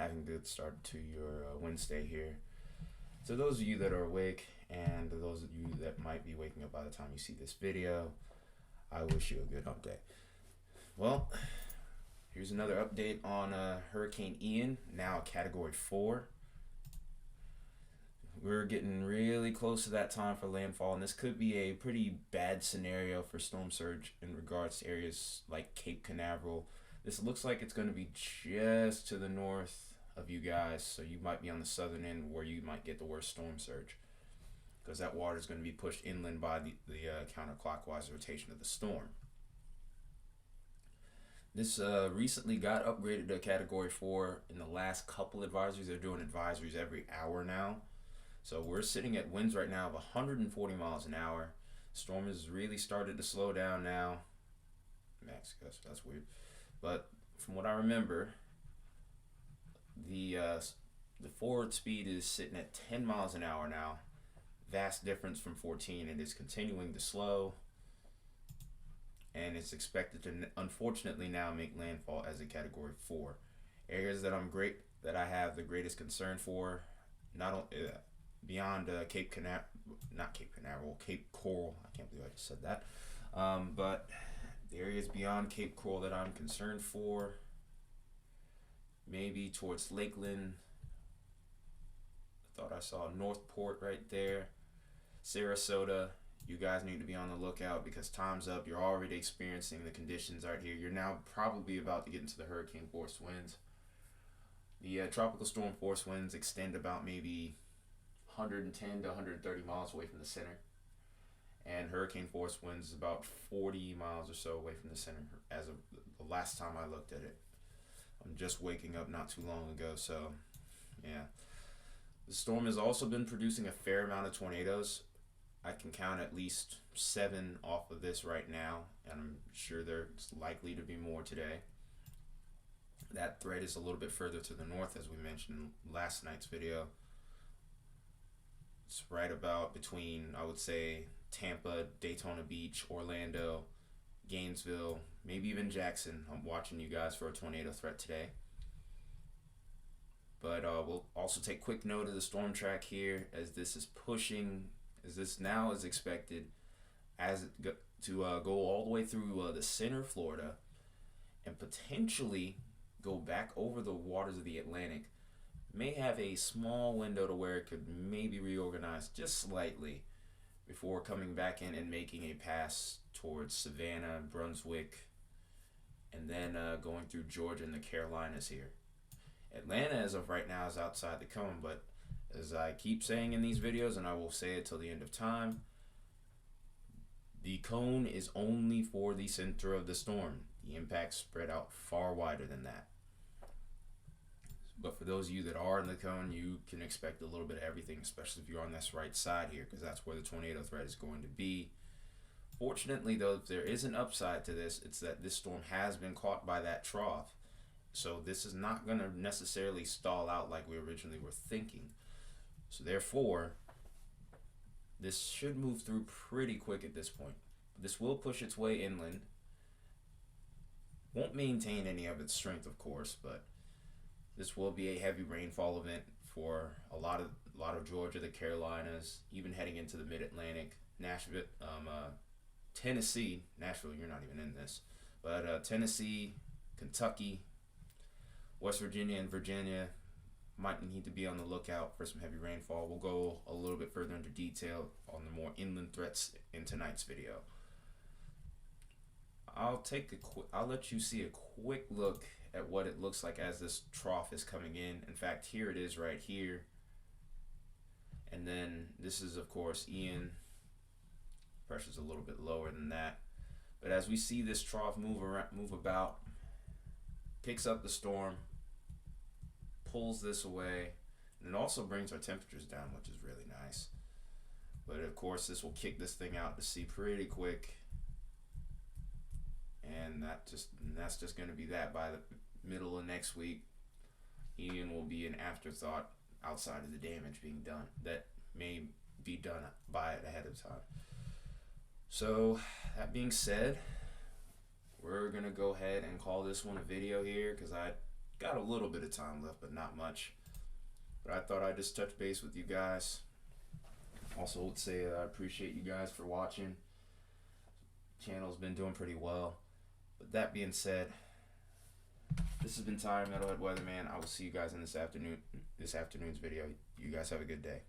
having a good start to your Wednesday here. To those of you that are awake, and to those of you that might be waking up by the time you see this video, I wish you a good hump day. Well, here's another update on Hurricane Ian, now a Category 4. We're getting really close to that time for landfall, and this could be a pretty bad scenario for storm surge in regards to areas like Cape Canaveral. This looks like it's going to be just to the north of you guys, so you might be on the southern end where you might get the worst storm surge, because that water is going to be pushed inland by the counterclockwise rotation of the storm. This recently got upgraded to a Category 4 in the last couple advisories. They're doing advisories every hour now. So we're sitting at winds right now of 140 miles an hour. Storm has really started to slow down now. Max gust, that's weird. But from what I remember, the forward speed is sitting at 10 miles an hour now. Vast difference from 14. It is continuing to slow, and it's expected to unfortunately now make landfall as a Category 4. Areas that I have the greatest concern for, not only beyond Cape Coral. I can't believe I just said that. But the areas beyond Cape Coral that I'm concerned for, maybe towards Lakeland. I thought I saw Northport right there. Sarasota. You guys need to be on the lookout because time's up. You're already experiencing the conditions out here. You're now probably about to get into the hurricane force winds. The tropical storm force winds extend about maybe 110 to 130 miles away from the center, and hurricane force winds is about 40 miles or so away from the center as of the last time I looked at it. I'm just waking up not too long ago, so yeah. The storm has also been producing a fair amount of tornadoes. I can count at least 7 off of this right now, and I'm sure there's likely to be more today. That threat is a little bit further to the north, as we mentioned in last night's video. It's right about between, I would say, Tampa, Daytona Beach, Orlando, Gainesville, maybe even Jackson. I'm watching you guys for a tornado threat today. But we'll also take quick note of the storm track here, as this is pushing, as this now is expected to go all the way through the center of Florida and potentially go back over the waters of the Atlantic. May have a small window to where it could maybe reorganize just slightly before coming back in and making a pass towards Savannah, Brunswick, and then going through Georgia and the Carolinas here. Atlanta, as of right now, is outside the cone, but as I keep saying in these videos, and I will say it till the end of time, the cone is only for the center of the storm. The impacts spread out far wider than that. But for those of you that are in the cone, you can expect a little bit of everything, especially if you're on this right side here, because that's where the tornado threat is going to be. Fortunately, though, if there is an upside to this, it's that this storm has been caught by that trough. So this is not going to necessarily stall out like we originally were thinking. So therefore, this should move through pretty quick at this point. This will push its way inland. Won't maintain any of its strength, of course, but this will be a heavy rainfall event for a lot of Georgia, the Carolinas, even heading into the Mid-Atlantic, Nashville, Tennessee. Nashville, you're not even in this, but Tennessee, Kentucky, West Virginia, and Virginia might need to be on the lookout for some heavy rainfall. We'll go a little bit further into detail on the more inland threats in tonight's video. I'll let you see a quick look at what it looks like as this trough is coming in. In fact, here it is right here. And then this is, of course, Ian. Pressure's a little bit lower than that. But as we see this trough move about, picks up the storm, pulls this away, and it also brings our temperatures down, which is really nice. But of course, this will kick this thing out to sea pretty quick. And that's just going to be that. By the middle of next week, Ian will be an afterthought outside of the damage being done that may be done by it ahead of time. So that being said, we're going to go ahead and call this one a video here, because I got a little bit of time left, but not much. But I thought I'd just touch base with you guys. Also, would say I appreciate you guys for watching. Channel's been doing pretty well. But that being said, this has been Tyler Metalhead Weatherman. I will see you guys in this afternoon's video. You guys have a good day.